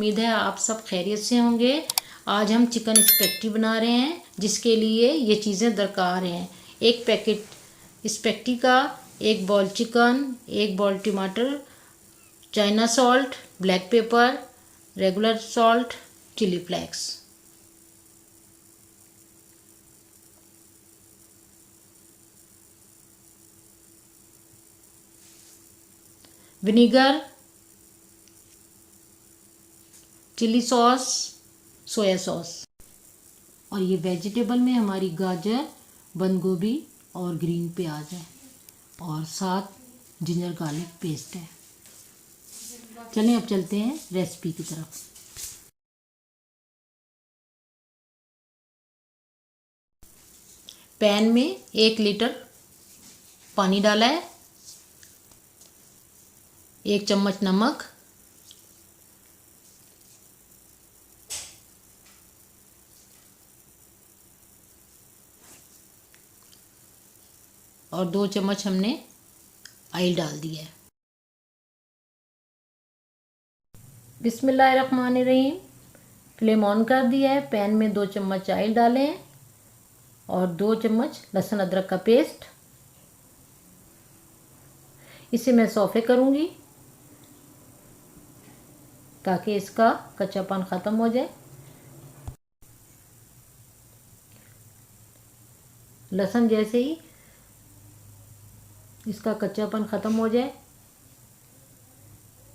उम्मीद है आप सब खैरियत से होंगे। आज हम चिकन स्पेगेटी बना रहे हैं, जिसके लिए ये चीज़ें दरकार हैं। एक पैकेट स्पेगेटी का, एक बॉल चिकन, एक बॉल टमाटर, China salt, black pepper, regular salt, chilli flakes. Vinegar, chilli sauce, soya sauce. और ये वेजिटेबल में हमारी गाजर, बंद गोभी और ग्रीन प्याज है, और साथ जिंजर गार्लिक पेस्ट है। चलें अब चलते हैं रेसिपी की तरफ। पैन में 1 लीटर पानी डाला है, 1 चम्मच नमक, और 2 चम्मच हमने ऑयल डाल दिया है। बिस्मिल्लाहिर्रहमानिर्रहीम। फ्लेम ऑन कर दिया है। पैन में 2 चम्मच ऑयल डाले हैं और 2 चम्मच लहसुन अदरक का पेस्ट। इसे मैं सौफे करूँगी ताकि इसका कच्चापन ख़त्म हो जाए। लहसुन जैसे ही इसका कच्चापन ख़त्म हो जाए,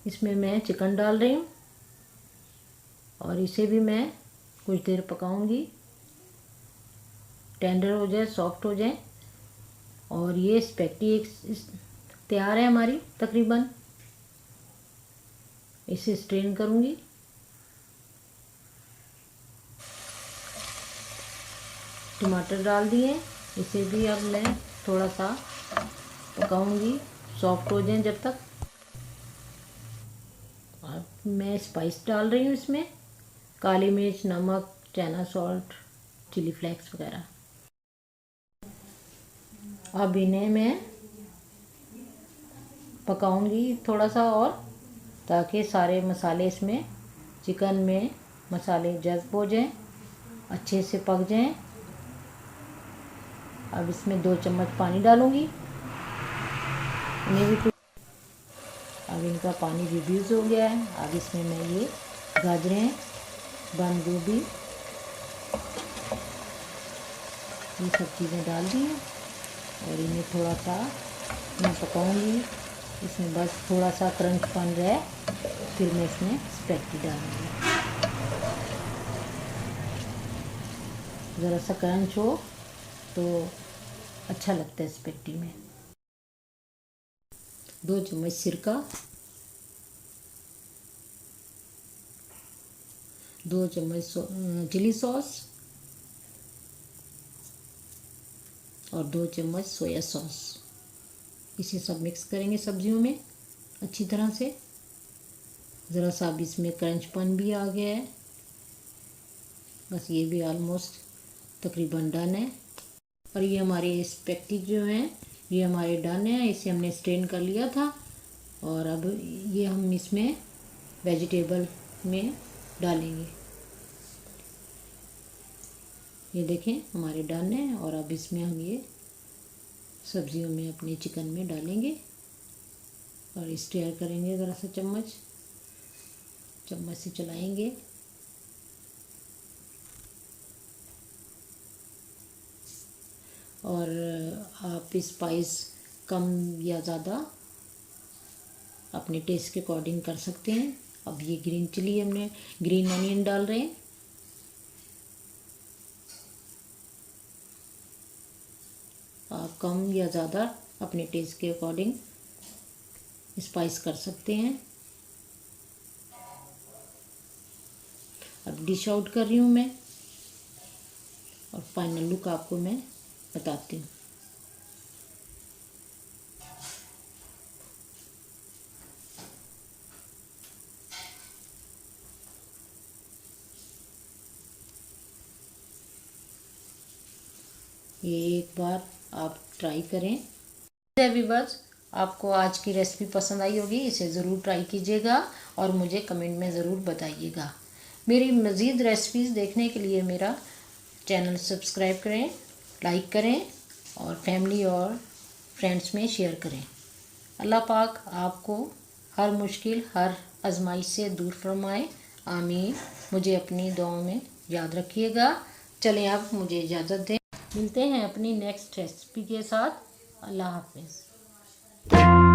इसमें मैं चिकन डाल रही हूँ और इसे भी मैं कुछ देर पकाऊंगी, टेंडर हो जाए, सॉफ्ट हो जाए। और ये स्पेगेटी एक तैयार है हमारी तकरीबन। इसे स्ट्रेन करूंगी। टमाटर डाल दिए, इसे भी अब मैं थोड़ा सा पकाऊंगी, सॉफ्ट हो जाए जब तक। अब मैं स्पाइस डाल रही हूँ इसमें, काली मिर्च, नमक, चाइना सॉल्ट, चिली फ्लेक्स वगैरह। अब इन्हें मैं पकाऊंगी थोड़ा सा और, ताकि सारे मसाले इसमें, चिकन में मसाले जज़्ब हो जाएं, अच्छे से पक जाएं। अब इसमें 2 चम्मच पानी डालूंगी, इन्हें भी। अब इनका पानी रिड्यूस हो गया है। अब इसमें मैं ये गाजरें, बंद गोभी, ये सब चीज़ें डाल दी हैं और इन्हें थोड़ा सा मैं पकाऊंगी। इसमें बस थोड़ा सा क्रंचपन रहे, फिर मैं इसमें स्पेगेटी डालूंगी। ज़रा सा क्रंच हो तो अच्छा लगता है स्पेगेटी में। 2 चम्मच सिरका, 2 चम्मच चिली सॉस और 2 चम्मच सोया सॉस। इसे सब मिक्स करेंगे सब्जियों में अच्छी तरह से। ज़रा सा अब इसमें क्रंचपन भी आ गया है। बस ये भी ऑलमोस्ट तकरीबन डन है। और ये हमारे स्पेगेटी जो हैं, ये हमारे डन है। इसे हमने स्ट्रेन कर लिया था और अब ये हम इसमें वेजिटेबल में डालेंगे। ये देखें हमारे डन है। और अब इसमें हम ये सब्जियों में, अपने चिकन में डालेंगे और स्टीयर करेंगे। ज़रा सा चम्मच से चलाएंगे। और आप स्पाइस कम या ज़्यादा अपने टेस्ट के अकॉर्डिंग कर सकते हैं। अब ये ग्रीन चिली, हमने ग्रीन अनियन डाल रहे हैं। आप कम या ज़्यादा अपने टेस्ट के अकॉर्डिंग स्पाइस कर सकते हैं। अब डिश आउट कर रही हूँ मैं और फाइनल लुक आपको मैं बताती हूँ। ये एक बार आप ट्राई करें। व्यूअर्स, आपको आज की रेसिपी पसंद आई होगी, इसे ज़रूर ट्राई कीजिएगा और मुझे कमेंट में ज़रूर बताइएगा। मेरी मज़ीद रेसिपीज़ देखने के लिए मेरा चैनल सब्सक्राइब करें, लाइक करें और फैमिली और फ्रेंड्स में शेयर करें। अल्लाह पाक आपको हर मुश्किल, हर आजमाइश से दूर फरमाए। आमीन। मुझे अपनी दुआओं में याद रखिएगा। चलें अब मुझे इजाज़त दें। मिलते हैं अपनी नेक्स्ट रेसिपी के साथ। अल्लाह हाफिज़।